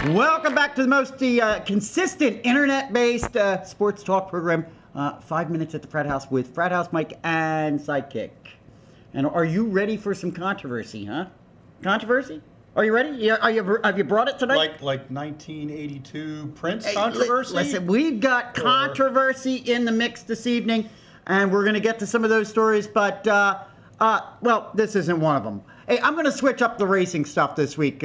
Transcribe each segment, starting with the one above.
Welcome back to the most consistent internet-based sports talk program, 5 Minutes at the Frat House with Frat House Mike and Sidekick. And are you ready for some controversy, huh? Controversy? Are you ready? Have you brought it tonight? Like 1982 Prince controversy? Listen, we've got controversy in the mix this evening, and we're going to get to some of those stories, but, well, this isn't one of them. Hey, I'm going to switch up the racing stuff this week.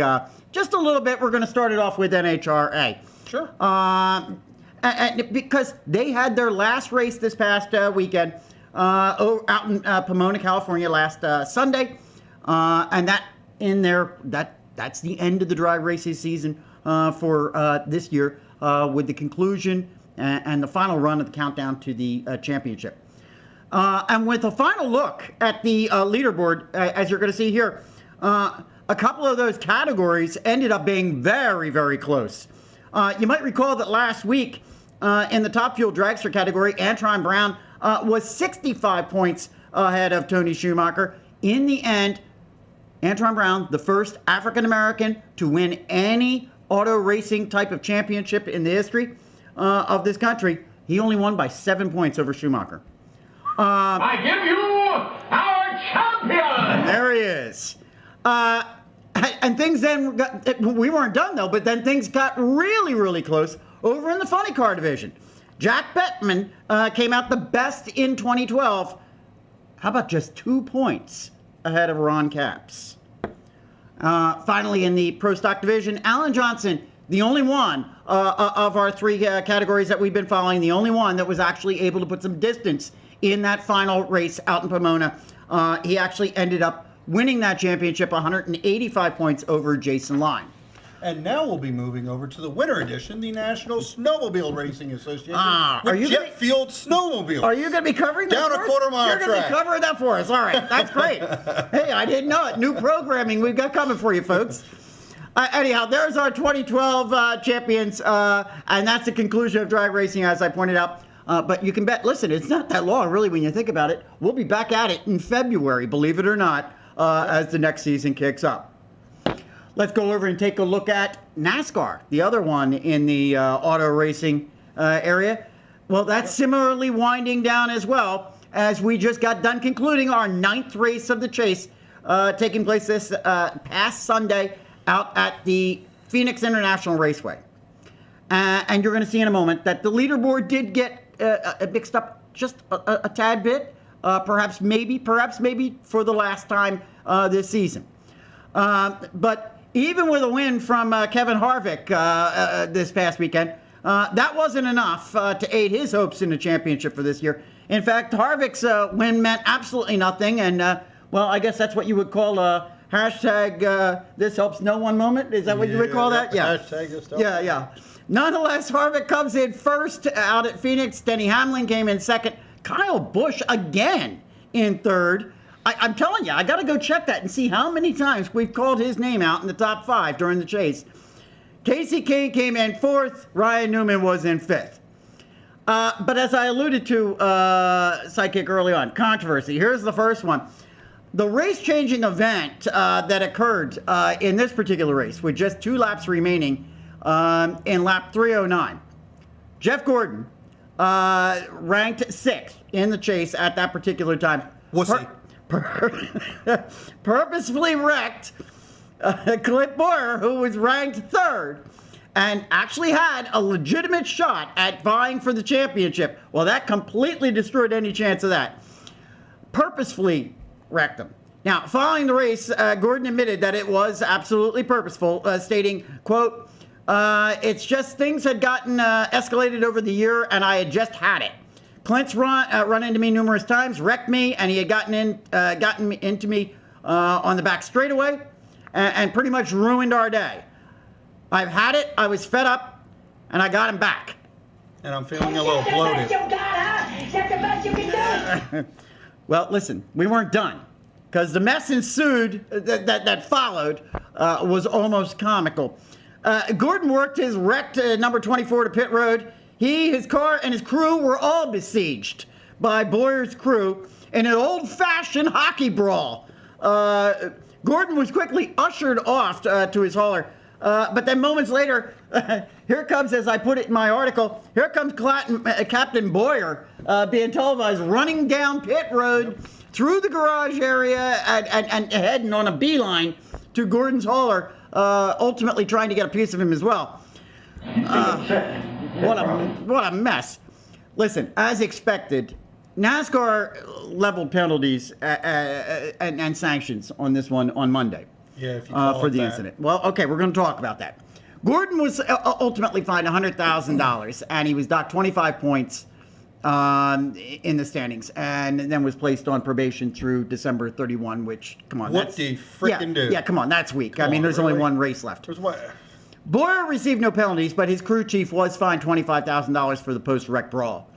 Just a little bit. We're going to start it off with NHRA. Sure. And because they had their last race this past weekend out in Pomona, California last Sunday. And that's the end of the dry racing season for this year with the conclusion and the final run of the countdown to the championship. And with a final look at the leaderboard, as you're going to see here, a couple of those categories ended up being very, very close. You might recall that last week in the Top Fuel Dragster category, Antron Brown was 65 points ahead of Tony Schumacher. In the end, Antron Brown, the first African-American to win any auto racing type of championship in the history of this country, he only won by 7 points over Schumacher. I give you our champion! And there he is. And things then we weren't done though, but then things got really, really close over in the funny car division. Jack Bettman came out the best in 2012. How about just 2 points ahead of Ron Capps? Finally, in the Pro Stock division, Alan Johnson, the only one of our three categories that we've been following, the only one that was actually able to put some distance in that final race out in Pomona. He actually ended up winning that championship 185 points over Jason Line. And now we'll be moving over to the winter edition, the National Snowmobile Racing Association, with jet fueled snowmobiles. Are you going to be covering that down for a us? quarter-mile You're track? going to be covering that for us. All right, that's great. Hey, I didn't know it. New programming we've got coming for you, folks. Anyhow, there's our 2012 champions, and that's the conclusion of drag racing, as I pointed out. But you can bet, listen, it's not that long, really, when you think about it. We'll be back at it in February, believe it or not, as the next season kicks up. Let's go over and take a look at NASCAR, the other one in the auto racing area. Well, that's similarly winding down as well, as we just got done concluding our 9th race of the chase, taking place this past Sunday out at the Phoenix International Raceway. And you're going to see in a moment that the leaderboard did get mixed up just a tad bit, perhaps maybe for the last time this season. But even with a win from Kevin Harvick this past weekend, that wasn't enough to aid his hopes in the championship for this year. In fact, Harvick's win meant absolutely nothing, and well, I guess that's what you would call a hashtag this helps no one moment. Is that what you would call that? Yeah. Hashtag this helps. Yeah. Nonetheless, Harvick comes in first out at Phoenix. Denny Hamlin came in second. Kyle Busch again in third. I'm telling you, I got to go check that and see how many times we've called his name out in the top 5 during the chase. Casey Kane came in fourth. Ryan Newman was in fifth. But as I alluded to, Sidekick, early on, controversy. Here's the first one. The race-changing event that occurred in this particular race, with just 2 laps remaining in lap 309. Jeff Gordon ranked 6th in the chase at that particular time. Purposefully wrecked Clint Bowyer, who was ranked 3rd, and actually had a legitimate shot at vying for the championship. Well, that completely destroyed any chance of that. Purposefully wrecked him. Now, following the race, Gordon admitted that it was absolutely purposeful, stating, quote, it's just things had gotten escalated over the year, and I had just had it. Clint's run into me numerous times, wrecked me, and he had gotten into me on the back straightaway, and pretty much ruined our day. I've had it, I was fed up, and I got him back. And I'm feeling a little bloated. Well, listen, we weren't done, because the mess ensued that followed was almost comical. Gordon worked his wrecked number 24 to pit road. He, his car, and his crew were all besieged by Bowyer's crew in an old-fashioned hockey brawl. Gordon was quickly ushered off to his hauler, But then moments later, here comes, as I put it in my article, here comes Captain Bowyer being televised running down pit road through the garage area and heading on a beeline to Gordon's hauler, ultimately trying to get a piece of him as well. What a mess. Listen, as expected, NASCAR leveled penalties and sanctions on this one on Monday. Yeah, if you call for it the that. incident. Well, okay, we're going to talk about that. Gordon was ultimately fined $100,000, and he was docked 25 points in the standings, and then was placed on probation through December 31. Which, come on, What the frickin' do? Yeah, come on, that's weak. I mean, on, there's only really? one race left. There's what? Bowyer received no penalties, but his crew chief was fined $25,000 for the post-wreck brawl.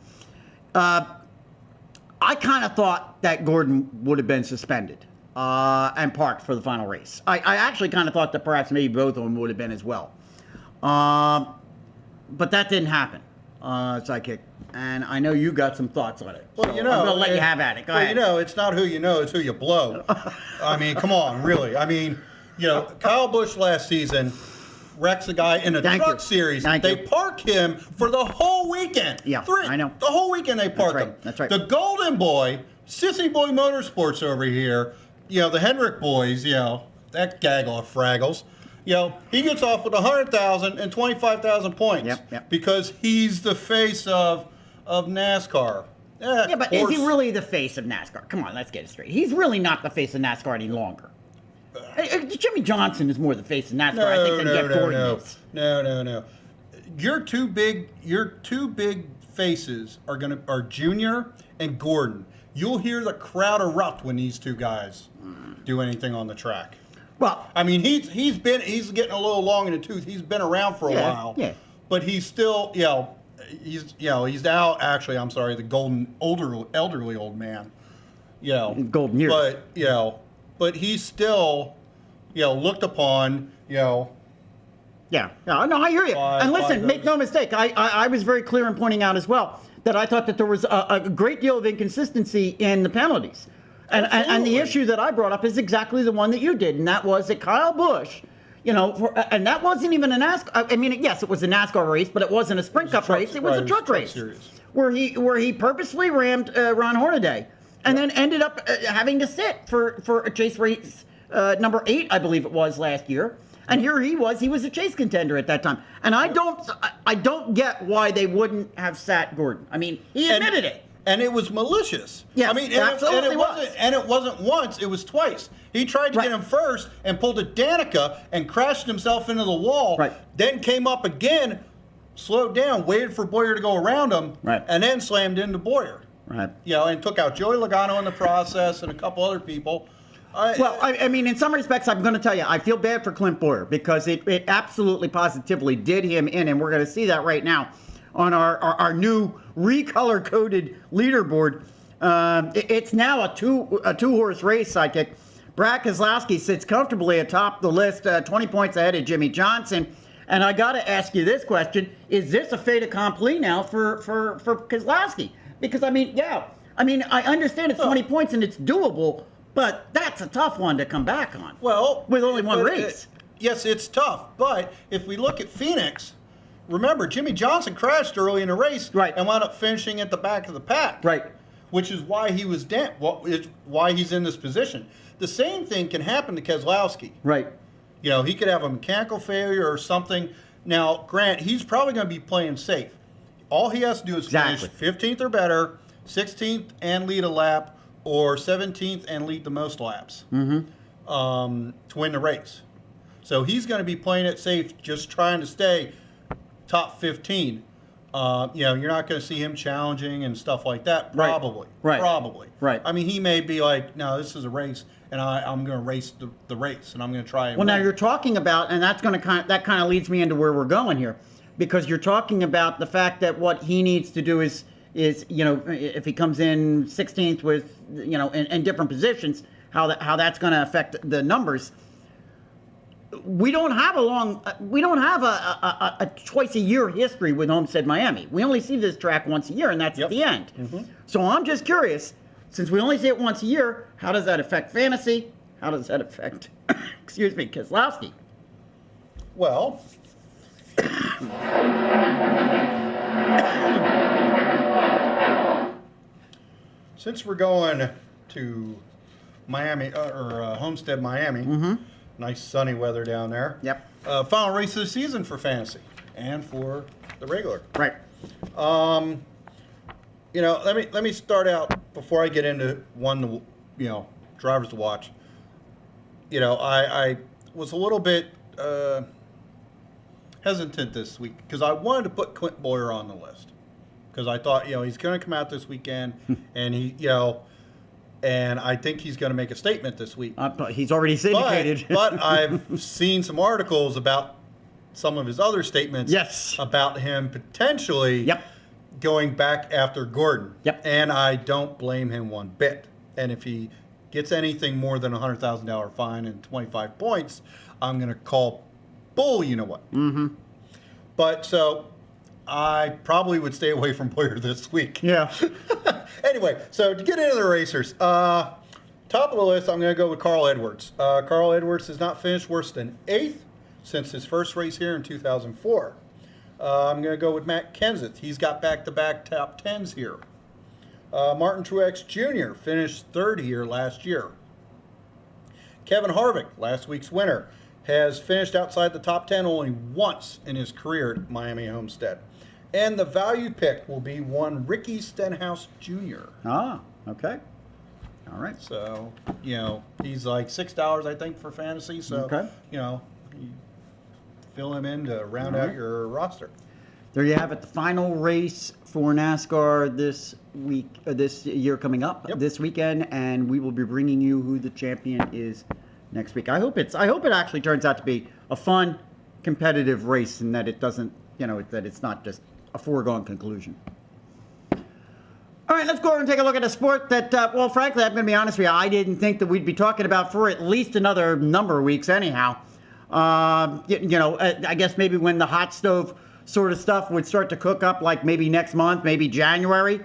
I kind of thought that Gordon would have been suspended and parked for the final race. I actually kind of thought that perhaps maybe both of them would have been as well. But that didn't happen, Sidekick. And I know you got some thoughts on it. Well, so you know, I'm going to let you have at it. Go ahead. You know, it's not who you know, it's who you blow. I mean, come on, really. I mean, you know, Kyle Busch last season wrecks a guy in a truck series. They park him for the whole weekend. Yeah, I know. The whole weekend they park him. That's right. The Golden Boy, Sissy Boy Motorsports over here, you know, the Hendrick boys, you know, that gaggle of fraggles. You know, he gets off with 100,000 and 25,000 points. Yep. Because he's the face of NASCAR. Yeah, but is he really the face of NASCAR? Come on, let's get it straight. He's really not the face of NASCAR any longer. Jimmy Johnson is more the face of NASCAR, I think, than Jeff Gordon is. No. Your two big faces are Junior and Gordon. You'll hear the crowd erupt when these two guys do anything on the track. Well, I mean, he's getting a little long in the tooth. He's been around for a while. Yeah. But he's still, he's now actually, I'm sorry, the golden elderly old man. Golden years. But but he's still, looked upon, Yeah, no, I hear you. And listen, make no mistake, I was very clear in pointing out as well that I thought that there was a great deal of inconsistency in the penalties. And the issue that I brought up is exactly the one that you did, and that was that Kyle Busch, and that wasn't even a NASCAR. I mean, yes, it was a NASCAR race, but it wasn't a Sprint Cup race. It was a truck race where he purposely rammed Ron Hornaday, and then ended up having to sit for a chase race number 8, I believe it was last year. And here he was a chase contender at that time. And I don't get why they wouldn't have sat Gordon. I mean, he admitted it. And it was malicious. Yes, I mean, absolutely it wasn't once, it was twice. He tried to get him first and pulled a Danica and crashed himself into the wall. Right. Then came up again, slowed down, waited for Bowyer to go around him, and then slammed into Bowyer. Right. And took out Joey Logano in the process and a couple other people. I mean, in some respects, I'm going to tell you, I feel bad for Clint Bowyer because it absolutely positively did him in, and we're going to see that right now on our new recolor-coded leaderboard. It's now a two-horse race, Sidekick. Brad Keselowski sits comfortably atop the list, 20 points ahead of Jimmy Johnson. And I got to ask you this question: is this a fait accompli now for Keselowski? Because I mean, I understand it's 20 points and it's doable, but that's a tough one to come back on. Well, with only one race. Yes, it's tough. But if we look at Phoenix, remember Jimmy Johnson crashed early in the race, and wound up finishing at the back of the pack, which is why he was why he's in this position. The same thing can happen to Keselowski. He could have a mechanical failure or something. Now, Grant, he's probably going to be playing safe. All he has to do is finish 15th or better, 16th and lead a lap, or 17th and lead the most laps to win the race. So he's going to be playing it safe, just trying to stay top 15. You're not going to see him challenging and stuff like that. Probably. Probably. I mean, he may be like, no, this is a race, and I'm going to race the race, and I'm going to try. Well, now you're talking about, and that kind of leads me into where we're going here, because you're talking about the fact that what he needs to do is if he comes in 16th with in different positions, how that's going to affect the numbers. We don't have a twice a year history with Homestead Miami. We only see this track once a year, and that's at the end. So I'm just curious, since we only see it once a year, how does that affect fantasy? How does that affect, Keselowski? Well, since we're going to Miami, Homestead, Miami, nice sunny weather down there. Yep. Final race of the season for fantasy and for the regular. Right. Let me start out before I get into drivers to watch. I was a little bit hesitant this week because I wanted to put Clint Bowyer on the list because I thought he's going to come out this weekend and and I think he's going to make a statement this week. He's already syndicated. But I've seen some articles about some of his other statements. Yes. About him potentially going back after Gordon. Yep. And I don't blame him one bit. And if he gets anything more than a $100,000 fine and 25 points, I'm going to call bull, you know what. Mm-hmm. But so I probably would stay away from Bowyer this week. Yeah. Anyway, so to get into the racers, top of the list, I'm going to go with Carl Edwards. Carl Edwards has not finished worse than 8th since his first race here in 2004. I'm going to go with Matt Kenseth. He's got back-to-back top 10s here. Martin Truex Jr. finished 3rd here last year. Kevin Harvick, last week's winner, has finished outside the top 10 only once in his career at Miami Homestead. And the value pick will be one Ricky Stenhouse Jr. Ah, okay. All right. So, he's like $6, I think, for fantasy. So, you fill him in to round out your roster. There you have it, the final race for NASCAR this week, this year coming up, this weekend, and we will be bringing you who the champion is next week. I hope it actually turns out to be a fun, competitive race, and that it doesn't, that it's not just a foregone conclusion. All right, let's go over and take a look at a sport that, well, frankly, I'm going to be honest with you, I didn't think that we'd be talking about for at least another number of weeks anyhow. I guess maybe when the hot stove sort of stuff would start to cook up, like maybe next month, maybe January.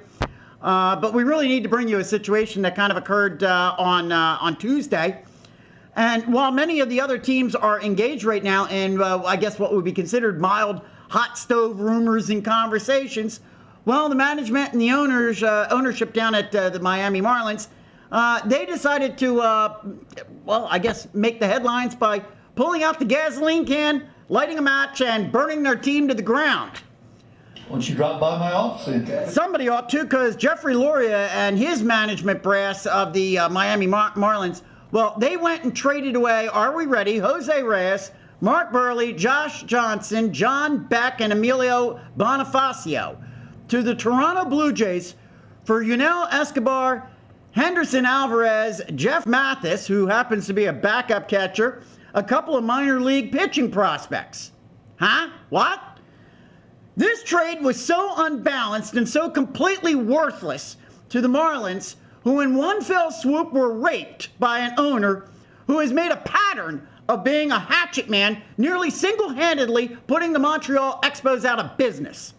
But we really need to bring you a situation that kind of occurred on Tuesday. And while many of the other teams are engaged right now in, I guess, what would be considered mild hot stove rumors and conversations, well, the management and the ownership down at the Miami Marlins, they decided to, I guess, make the headlines by pulling out the gasoline can, lighting a match, and burning their team to the ground. Why don't you drop by my office? Somebody ought to, because Jeffrey Loria and his management brass of the Miami Marlins, well, they went and traded away, are we ready, Jose Reyes, Mark Burley, Josh Johnson, John Beck, and Emilio Bonifacio to the Toronto Blue Jays for Yunel Escobar, Henderson Alvarez, Jeff Mathis, who happens to be a backup catcher, a couple of minor league pitching prospects. Huh? What? This trade was so unbalanced and so completely worthless to the Marlins, who in one fell swoop were raped by an owner who has made a pattern of being a hatchet man, nearly single-handedly putting the Montreal Expos out of business.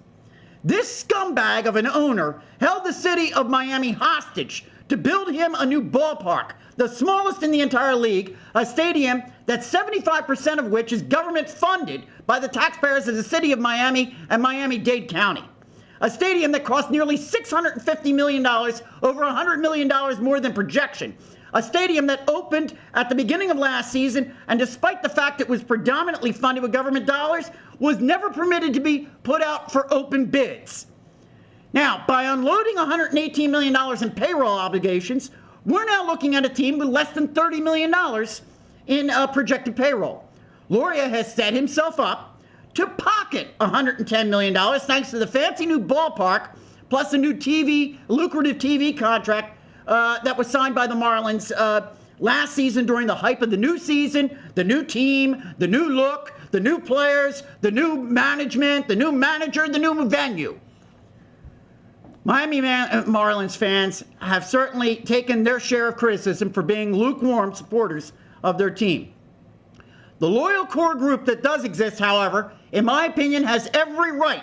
This scumbag of an owner held the city of Miami hostage to build him a new ballpark, the smallest in the entire league, a stadium that 75% of which is government funded by the taxpayers of the city of Miami and Miami-Dade County. A stadium that cost nearly $650 million, over $100 million more than projection. A stadium that opened at the beginning of last season, and despite the fact it was predominantly funded with government dollars, was never permitted to be put out for open bids. Now, by unloading $118 million in payroll obligations, we're now looking at a team with less than $30 million in projected payroll. Loria has set himself up to pocket $110 million thanks to the fancy new ballpark, plus a new lucrative TV contract that was signed by the Marlins last season during the hype of the new season, the new team, the new look, the new players, the new management, the new manager, the new venue. Miami Marlins fans have certainly taken their share of criticism for being lukewarm supporters of their team. The loyal core group that does exist, however, in my opinion, has every right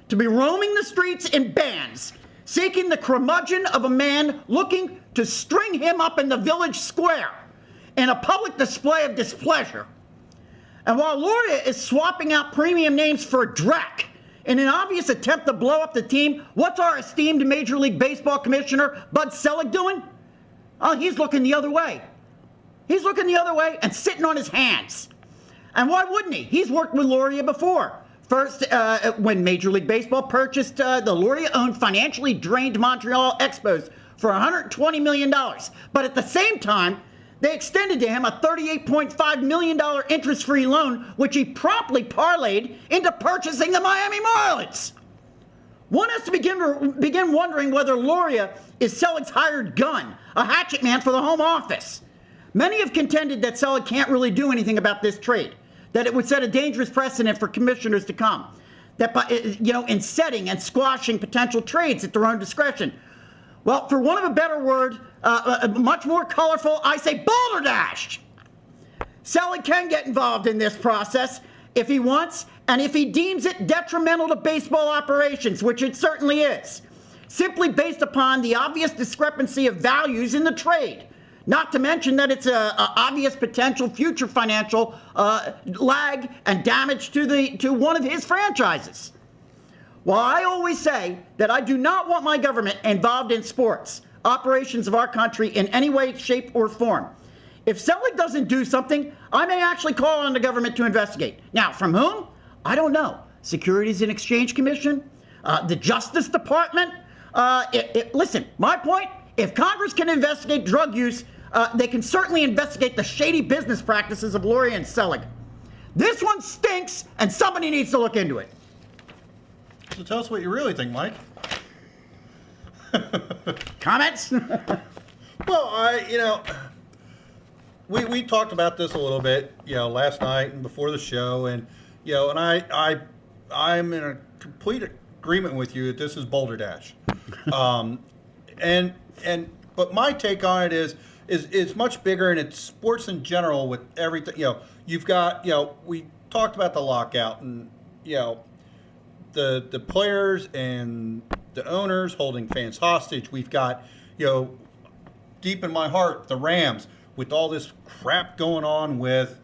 to be roaming the streets in bands, seeking the curmudgeon of a man looking to string him up in the village square in a public display of displeasure. And while Loria is swapping out premium names for Drek in an obvious attempt to blow up the team, what's our esteemed Major League Baseball commissioner, Bud Selig, doing? Oh, he's looking the other way. He's looking the other way and sitting on his hands. And why wouldn't he? He's worked with Loria before. First, when Major League Baseball purchased the Loria-owned financially drained Montreal Expos for $120 million. But at the same time, they extended to him a $38.5 million interest-free loan, which he promptly parlayed into purchasing the Miami Marlins. One has to begin wondering whether Loria is Selig's hired gun, a hatchet man for the home office. Many have contended that Selig can't really do anything about this trade, that it would set a dangerous precedent for commissioners to come, that by, in setting and squashing potential trades at their own discretion. Well, for want of a better word, much more colorful, I say balderdash. Selig can get involved in this process if he wants, and if he deems it detrimental to baseball operations, which it certainly is, simply based upon the obvious discrepancy of values in the trade. Not to mention that it's an obvious potential future financial lag and damage to one of his franchises. While I always say that I do not want my government involved in sports, operations of our country in any way, shape, or form, if Selig doesn't do something, I may actually call on the government to investigate. Now, from whom? I don't know. Securities and Exchange Commission? The Justice Department? Listen, my point, if Congress can investigate drug use, they can certainly investigate the shady business practices of Loria and Selig. This one stinks, and somebody needs to look into it. So tell us what you really think, Mike. Comments? Well, we talked about this a little bit, last night and before the show, and and I'm in a complete agreement with you that this is balderdash. But my take on it is it's much bigger, and it's sports in general with everything. You've got we talked about the lockout, and the players and the owners holding fans hostage. We've got deep in my heart the Rams with all this crap going on with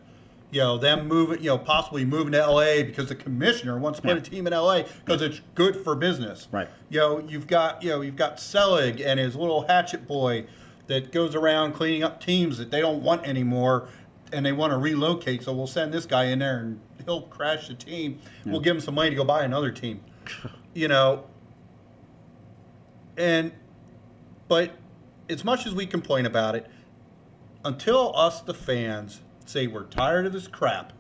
them moving, possibly moving to LA because the commissioner wants to put a team in LA because it's good for business. Right. You've got Selig and his little hatchet boy that goes around cleaning up teams that they don't want anymore, and they want to relocate. So we'll send this guy in there and he'll crash the team. Yeah. We'll give him some money to go buy another team. But as much as we complain about it, until us, the fans, say we're tired of this crap,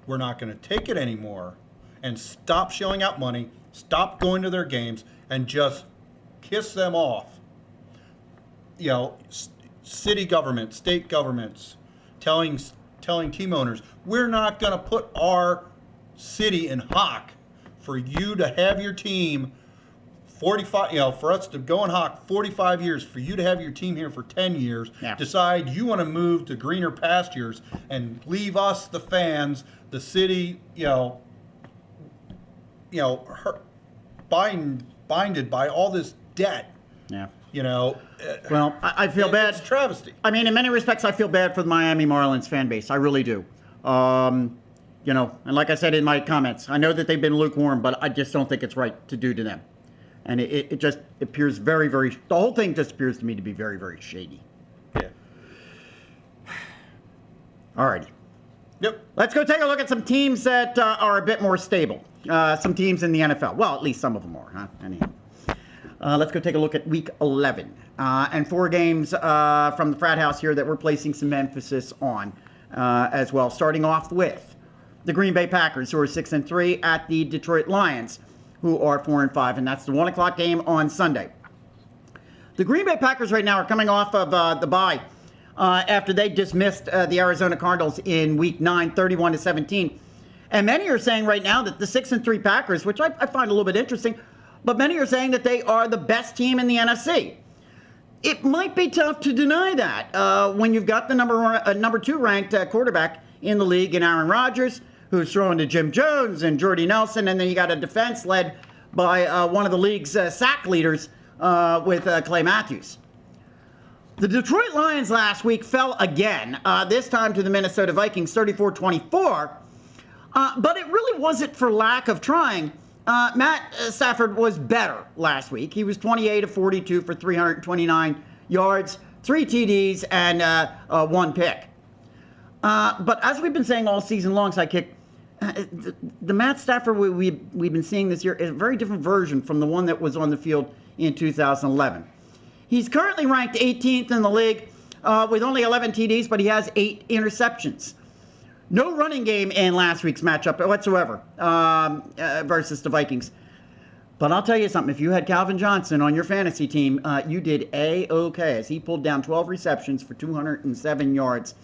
we're not going to take it anymore, and stop shelling out money, stop going to their games, and just kiss them off. City governments, state governments, telling team owners, we're not going to put our city in hock for you to have your team 45, for us to go in hock 45 years, for you to have your team here for 10 years, decide you want to move to greener pastures and leave us, the fans, the city, binded by all this debt. Yeah. Well, I feel bad. It's a travesty. I mean, in many respects, I feel bad for the Miami Marlins fan base. I really do. And like I said in my comments, I know that they've been lukewarm, but I just don't think it's right to do to them. And it just appears very, very, the whole thing just appears to me to be very, very shady. Yeah. All righty. Yep. Let's go take a look at some teams that are a bit more stable. Some teams in the NFL. Well, at least some of them are, huh? Anyhow. Let's go take a look at Week 11. And 4 games from the Frat House here that we're placing some emphasis on as well. Starting off with the Green Bay Packers, who are 6-3, at the Detroit Lions, who are 4-5, and that's the 1 o'clock game on Sunday. The Green Bay Packers right now are coming off of the bye after they dismissed the Arizona Cardinals in Week 9, 31-17. And many are saying right now that the 6-3 Packers, which I find a little bit interesting, but many are saying that they are the best team in the NFC. It might be tough to deny that when you've got the number 2 ranked quarterback in the league in Aaron Rodgers, who's throwing to Jim Jones and Jordy Nelson, and then you got a defense led by one of the league's sack leaders with Clay Matthews. The Detroit Lions last week fell again, this time to the Minnesota Vikings, 34-24. But it really wasn't for lack of trying. Matt Stafford was better last week. He was 28 of 42 for 329 yards, 3 TDs, and 1 pick. But as we've been saying all season long, Sidekick, the Matt Stafford we've been seeing this year is a very different version from the one that was on the field in 2011. He's currently ranked 18th in the league with only 11 TDs, but he has 8 interceptions. No running game in last week's matchup whatsoever versus the Vikings. But I'll tell you something. If you had Calvin Johnson on your fantasy team, you did A-OK as he pulled down 12 receptions for 207 yards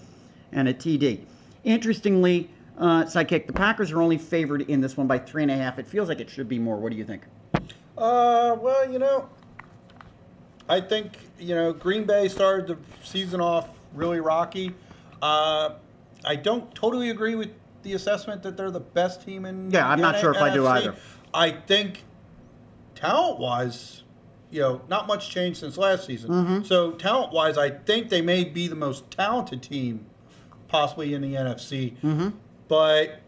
and a TD. Interestingly, Sidekick, the Packers are only favored in this one by 3.5. It feels like it should be more. What do you think? Well, I think, Green Bay started the season off really rocky. I don't totally agree with the assessment that they're the best team in Yeah, I'm not sure if I do either. I think talent-wise, not much change since last season. Mm-hmm. So talent-wise, I think they may be the most talented team possibly in the NFC. Mm-hmm. But,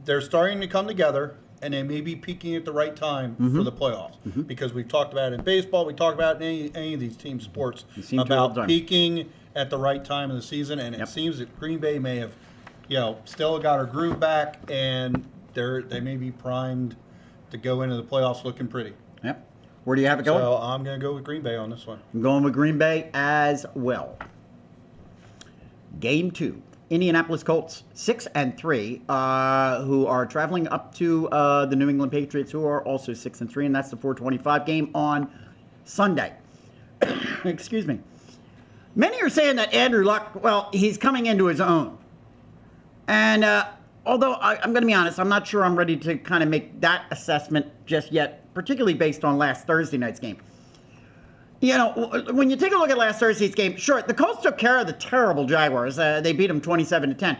they're starting to come together, and they may be peaking at the right time for the playoffs. Mm-hmm. Because we've talked about it in baseball, we talked about it in any of these team sports, about peaking at the right time of the season. And it seems that Green Bay may have, still got her groove back, and they may be primed to go into the playoffs looking pretty. Yep. Where do you have it going? So I'm going to go with Green Bay on this one. I'm going with Green Bay as well. Game 2. Indianapolis Colts, 6-3, who are traveling up to the New England Patriots, who are also 6-3, and that's the 4:25 game on Sunday. Excuse me. Many are saying that Andrew Luck, well, he's coming into his own. And although I'm going to be honest, I'm not sure I'm ready to kind of make that assessment just yet, particularly based on last Thursday night's game. When you take a look at last Thursday's game, sure, the Colts took care of the terrible Jaguars. They beat them 27-10.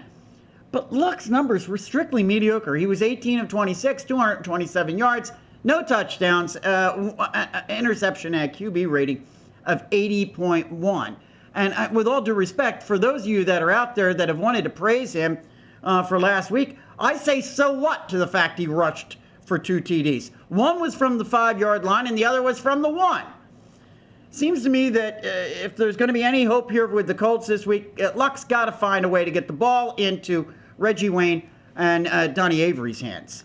But Luck's numbers were strictly mediocre. He was 18 of 26, 227 yards, no touchdowns, interception and a QB rating of 80.1. And with all due respect, for those of you that are out there that have wanted to praise him for last week, I say so what to the fact he rushed for 2 TDs. One was from the 5-yard line and the other was from the 1. Seems to me that if there's going to be any hope here with the Colts this week, Luck's got to find a way to get the ball into Reggie Wayne and Donnie Avery's hands.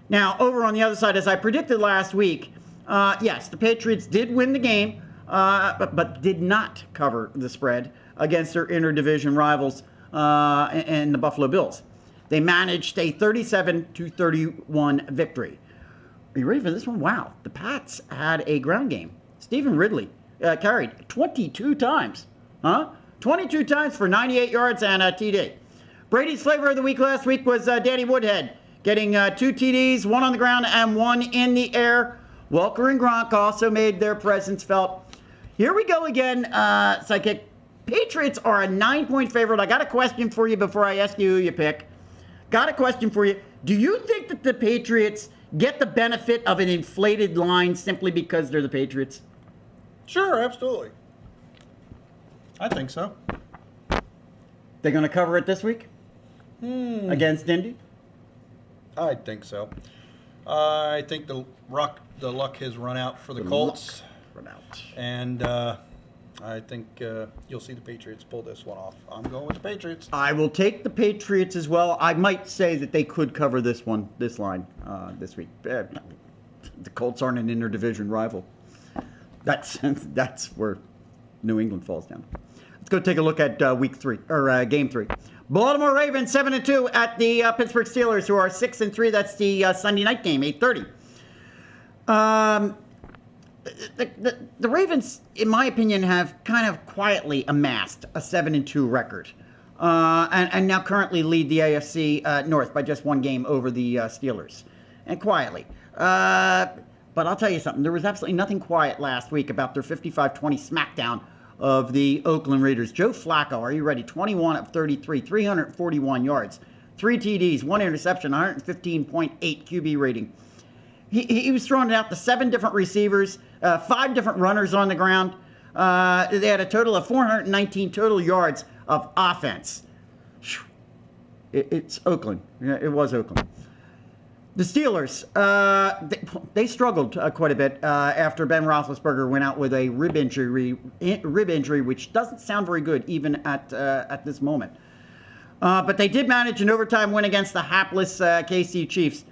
Now, over on the other side, as I predicted last week, yes, the Patriots did win the game, but did not cover the spread against their interdivision rivals and the Buffalo Bills. They managed a 37-31 victory. Are you ready for this one? Wow, the Pats had a ground game. Stephen Ridley carried 22 times. 22 times for 98 yards and a TD. Brady's flavor of the week last week was Danny Woodhead, getting 2 TDs, 1 on the ground and 1 in the air. Welker and Gronk also made their presence felt. Here we go again, Sidekick. Patriots are a 9-point favorite. I got a question for you before I ask you who you pick. Got a question for you. Do you think that the Patriots get the benefit of an inflated line simply because they're the Patriots? Sure, absolutely. I think so. They're going to cover it this week against Indy? I think so. I think the luck has run out for the Colts. Run out. And I think you'll see the Patriots pull this one off. I'm going with the Patriots. I will take the Patriots as well. I might say that they could cover this line this week. The Colts aren't an interdivision rival. That's where New England falls down. Let's go take a look at game 3. Baltimore Ravens 7-2 at the Pittsburgh Steelers, who are 6-3. That's the Sunday night game, 8:30. The Ravens, in my opinion, have kind of quietly amassed a 7-2 record, and now currently lead the AFC North by just 1 game over the Steelers, and quietly. But I'll tell you something. There was absolutely nothing quiet last week about their 55-20 smackdown of the Oakland Raiders. Joe Flacco, are you ready? 21 of 33, 341 yards, 3 TDs, 1 interception, 115.8 QB rating. He was throwing it out to 7 different receivers, 5 different runners on the ground. They had a total of 419 total yards of offense. It's Oakland. Yeah, it was Oakland. The Steelers, they struggled quite a bit after Ben Roethlisberger went out with a rib injury, which doesn't sound very good even at this moment. But they did manage an overtime win against the hapless KC Chiefs,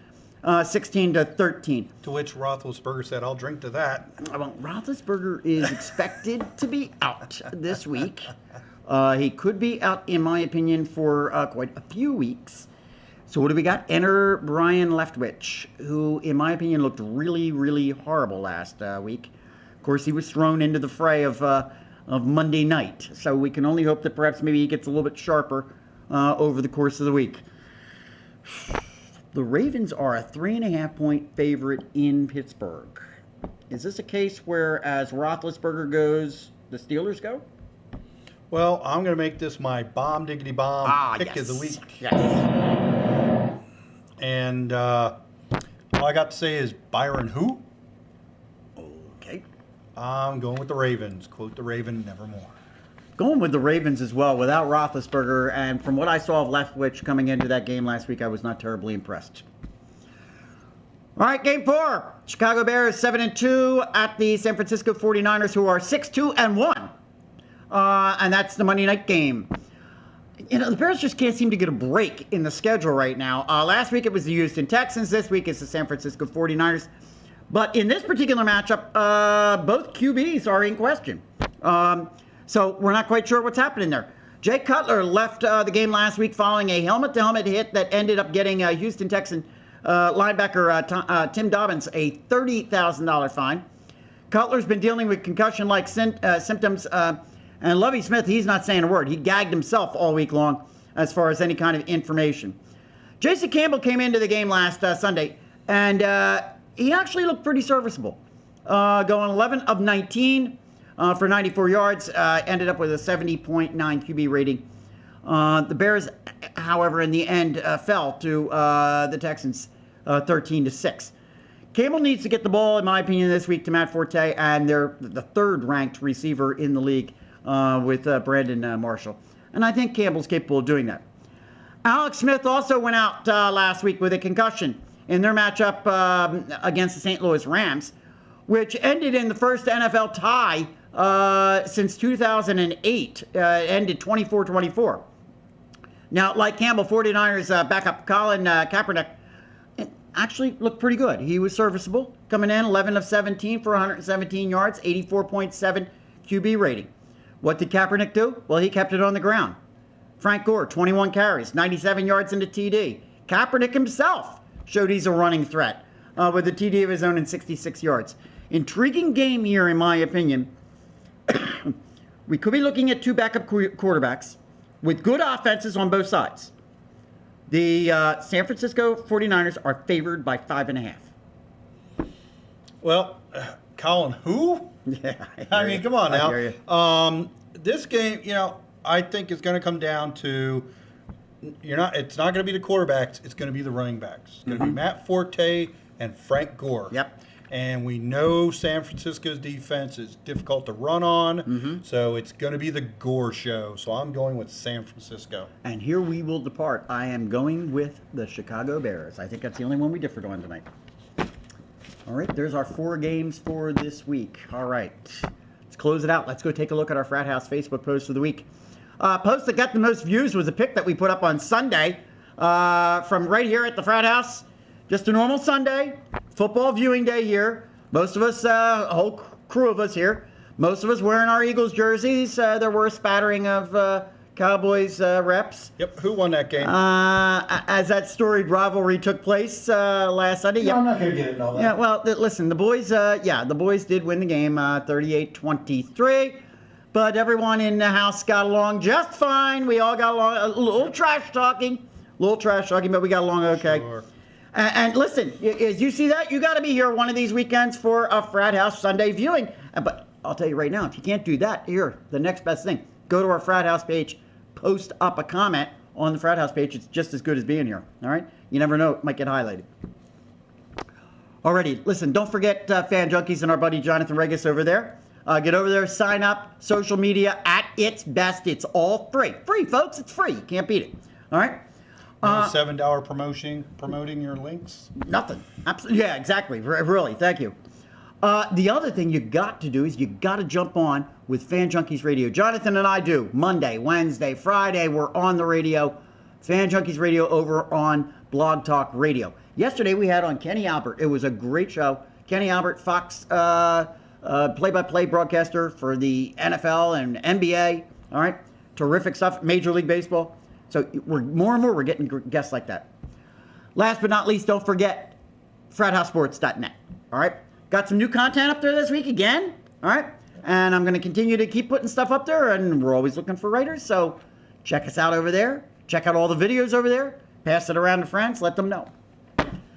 16-13. To which Roethlisberger said, "I'll drink to that." Well, Roethlisberger is expected to be out this week. He could be out, in my opinion, for quite a few weeks. So what do we got? Enter Brian Leftwich, who, in my opinion, looked really, really horrible last week. Of course, he was thrown into the fray of Monday night. So we can only hope that perhaps maybe he gets a little bit sharper over the course of the week. The Ravens are a 3.5-point favorite in Pittsburgh. Is this a case where, as Roethlisberger goes, the Steelers go? Well, I'm going to make this my bomb diggity bomb pick of the week. Yes. And all I got to say is Byron who? Okay. I'm going with the Ravens. Quote the Raven, nevermore. Going with the Ravens as well, without Roethlisberger, and from what I saw of Leftwich coming into that game last week, I was not terribly impressed. All right, game 4. Chicago Bears 7-2 at the San Francisco 49ers, who are 6-2-1. And that's the Monday night game. You know, the Bears just can't seem to get a break in the schedule right now. Last week it was the Houston Texans. This week it's the San Francisco 49ers. But in this particular matchup, both QBs are in question. So we're not quite sure what's happening there. Jay Cutler left the game last week following a helmet-to-helmet hit that ended up getting Houston Texan linebacker Tim Dobbins a $30,000 fine. Cutler's been dealing with concussion-like symptoms. And Lovie Smith, he's not saying a word. He gagged himself all week long as far as any kind of information. Jason Campbell came into the game last Sunday, and he actually looked pretty serviceable. Going 11 of 19 for 94 yards, ended up with a 70.9 QB rating. The Bears, however, in the end fell to the Texans 13-6. Campbell needs to get the ball, in my opinion, this week to Matt Forte, and they're the third-ranked receiver in the league. With Brandon Marshall. And I think Campbell's capable of doing that. Alex Smith also went out last week with a concussion in their matchup against the St. Louis Rams, which ended in the first NFL tie since 2008. Ended 24-24. Now, like Campbell, 49ers backup Colin Kaepernick actually looked pretty good. He was serviceable, coming in 11 of 17 for 117 yards, 84.7 QB rating. What did Kaepernick do? Well, he kept it on the ground. Frank Gore, 21 carries, 97 yards into TD. Kaepernick himself showed he's a running threat with a TD of his own and 66 yards. Intriguing game here, in my opinion. We could be looking at two backup quarterbacks with good offenses on both sides. The San Francisco 49ers are favored by 5.5. Well, Colin who? Yeah, I mean, come on now. This game, you know, I think is going to come down to it's not going to be the quarterbacks. It's going to be the running backs. It's going to be Matt Forte and Frank Gore. Yep. And we know San Francisco's defense is difficult to run on, so it's going to be the Gore show. So I'm going with San Francisco. And here we will depart. I am going with the Chicago Bears. I think that's the only one we differed on tonight. All right, there's our 4 games for this week. All right, let's close it out. Let's go take a look at our Frat House Facebook post of the week. Post that got the most views was a pic that we put up on Sunday from right here at the Frat House. Just a normal Sunday, football viewing day here. Most of us, a whole crew of us here, most of us wearing our Eagles jerseys. There were a spattering of Cowboys reps. Yep, who won that game? As that storied rivalry took place last Sunday. No, I'm not going to get it all that. Yeah, well, listen, the boys, the boys did win the game 38-23. But everyone in the house got along just fine. We all got along, a little trash talking, but we got along okay. Sure. And listen, as you see that, you got to be here one of these weekends for a Frat House Sunday viewing. But I'll tell you right now, if you can't do that, here, the next best thing, go to our Frat House page, post up a comment on the Frat House page. It's just as good as being here, all right? You never know, it might get highlighted. Alrighty, listen, don't forget Fan Junkies and our buddy Jonathan Regis over there. Get over there, sign up, social media at its best. It's all free. Free, folks, it's free. You can't beat it, all right? $7 promoting your links? Nothing. Absolutely. Yeah, exactly. Really. Thank you. The other thing you got to do is you got to jump on with Fan Junkies Radio. Jonathan and I do Monday, Wednesday, Friday. We're on the radio. Fan Junkies Radio over on Blog Talk Radio. Yesterday we had on Kenny Albert. It was a great show. Kenny Albert, Fox play-by-play broadcaster for the NFL and NBA. All right, terrific stuff. Major League Baseball. So we're more and more we're getting guests like that. Last but not least, don't forget FratHouseSports.net. All right, got some new content up there this week again. All right, and I'm going to continue to keep putting stuff up there, and we're always looking for writers. So check us out over there. Check out all the videos over there. Pass it around to friends. Let them know.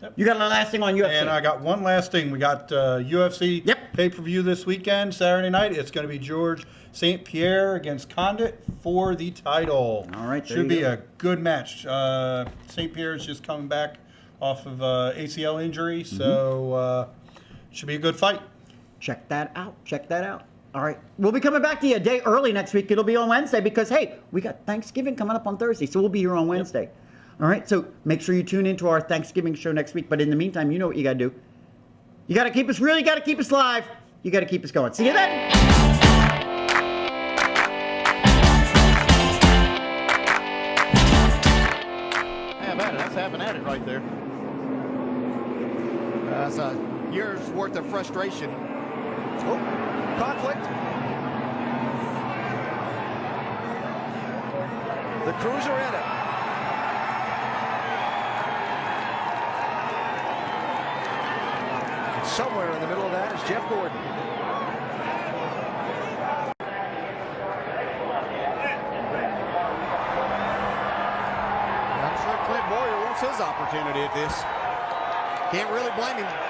Yep. You got a last thing on UFC. And I got one last thing. We got UFC pay-per-view this weekend, Saturday night. It's going to be George St. Pierre against Condit for the title. All right. Should be a good match. St. Pierre is just coming back off of ACL injury, so should be a good fight. Check that out. Check that out. All right. We'll be coming back to you a day early next week. It'll be on Wednesday because, hey, we got Thanksgiving coming up on Thursday, so we'll be here on Wednesday. Yep. All right. So make sure you tune into our Thanksgiving show next week. But in the meantime, you know what you got to do. You got to keep us real. You got to keep us live. You got to keep us going. See you then. Have at it. That's having at it right there. That's a year's worth of frustration. Oh, conflict. The Cruiser in it. Somewhere in the middle of that is Jeff Gordon. I'm sure Clint Bowyer wants his opportunity at this. Can't really blame him.